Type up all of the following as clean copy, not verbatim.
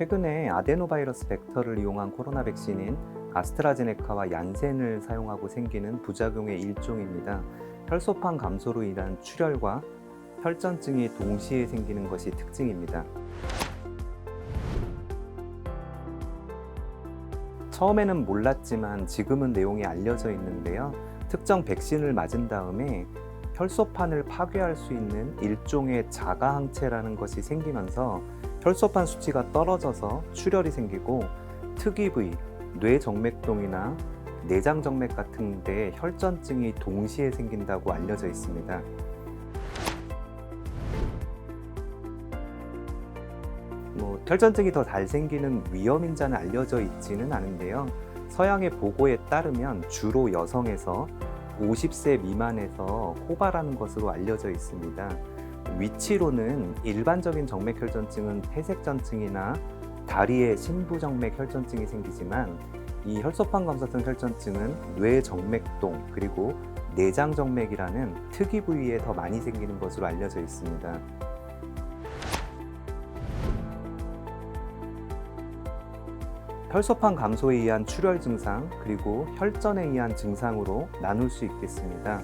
최근에 아데노바이러스 벡터를 이용한 코로나 백신인 아스트라제네카와 얀센을 사용하고 생기는 부작용의 일종입니다. 혈소판 감소로 인한 출혈과 혈전증이 동시에 생기는 것이 특징입니다. 처음에는 몰랐지만 지금은 내용이 알려져 있는데요. 특정 백신을 맞은 다음에 혈소판을 파괴할 수 있는 일종의 자가항체라는 것이 생기면서 혈소판 수치가 떨어져서 출혈이 생기고 특이 부위, 뇌정맥동이나 내장정맥 같은 데 혈전증이 동시에 생긴다고 알려져 있습니다. 혈전증이 더 잘 생기는 위험인자는 알려져 있지는 않은데요. 서양의 보고에 따르면 주로 여성에서 50세 미만에서 호발하는 것으로 알려져 있습니다. 위치로는 일반적인 정맥혈전증은 폐색전증이나 다리에 심부정맥 혈전증이 생기지만 이 혈소판 감소성 혈전증은 뇌정맥동 그리고 내장정맥이라는 특이 부위에 더 많이 생기는 것으로 알려져 있습니다. 혈소판 감소에 의한 출혈 증상 그리고 혈전에 의한 증상으로 나눌 수 있겠습니다.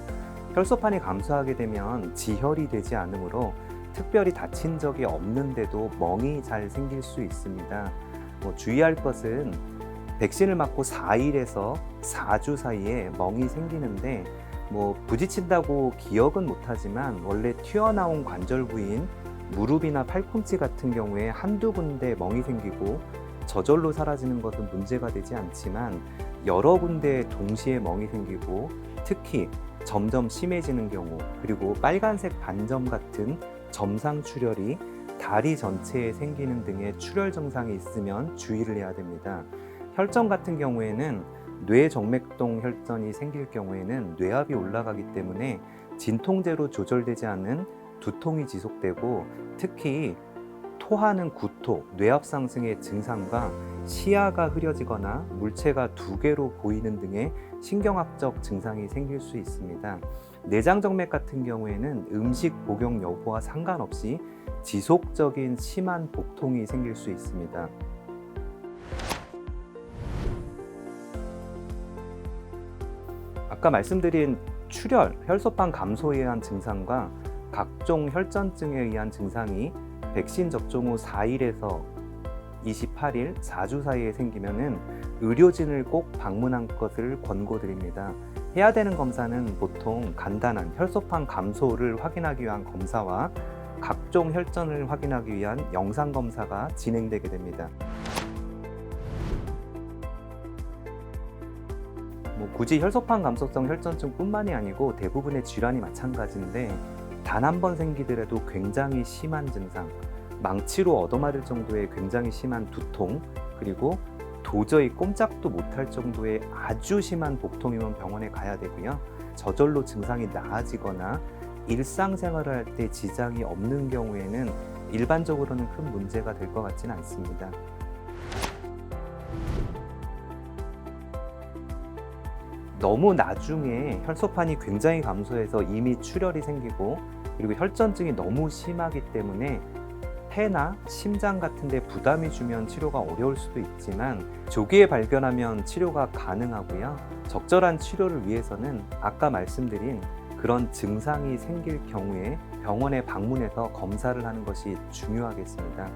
혈소판이 감소하게 되면 지혈이 되지 않으므로 특별히 다친 적이 없는데도 멍이 잘 생길 수 있습니다. 주의할 것은 백신을 맞고 4일에서 4주 사이에 멍이 생기는데 부딪힌다고 기억은 못하지만 원래 튀어나온 관절 부위인 무릎이나 팔꿈치 같은 경우에 한두 군데 멍이 생기고 저절로 사라지는 것은 문제가 되지 않지만 여러 군데 동시에 멍이 생기고 특히 점점 심해지는 경우 그리고 빨간색 반점 같은 점상 출혈이 다리 전체에 생기는 등의 출혈 증상이 있으면 주의를 해야 됩니다. 혈전 같은 경우에는 뇌정맥동 혈전이 생길 경우에는 뇌압이 올라가기 때문에 진통제로 조절되지 않은 두통이 지속되고 특히 토하는 구토, 뇌압 상승의 증상과 시야가 흐려지거나 물체가 두 개로 보이는 등의 신경학적 증상이 생길 수 있습니다. 내장정맥 같은 경우에는 음식 복용 여부와 상관없이 지속적인 심한 복통이 생길 수 있습니다. 아까 말씀드린 출혈, 혈소판 감소에 의한 증상과 각종 혈전증에 의한 증상이 백신 접종 후 4일에서 28일, 4주 사이에 생기면은 의료진을 꼭 방문한 것을 권고드립니다. 해야 되는 검사는 보통 간단한 혈소판 감소를 확인하기 위한 검사와 각종 혈전을 확인하기 위한 영상 검사가 진행되게 됩니다. 굳이 혈소판 감소성 혈전증뿐만이 아니고 대부분의 질환이 마찬가지인데 단 한 번 생기더라도 굉장히 심한 증상, 망치로 얻어맞을 정도의 굉장히 심한 두통, 그리고 도저히 꼼짝도 못할 정도의 아주 심한 복통이면 병원에 가야 되고요. 저절로 증상이 나아지거나 일상생활을 할 때 지장이 없는 경우에는 일반적으로는 큰 문제가 될 것 같지는 않습니다. 너무 나중에 혈소판이 굉장히 감소해서 이미 출혈이 생기고 그리고 혈전증이 너무 심하기 때문에 폐나 심장 같은 데 부담이 주면 치료가 어려울 수도 있지만 조기에 발견하면 치료가 가능하고요. 적절한 치료를 위해서는 아까 말씀드린 그런 증상이 생길 경우에 병원에 방문해서 검사를 하는 것이 중요하겠습니다.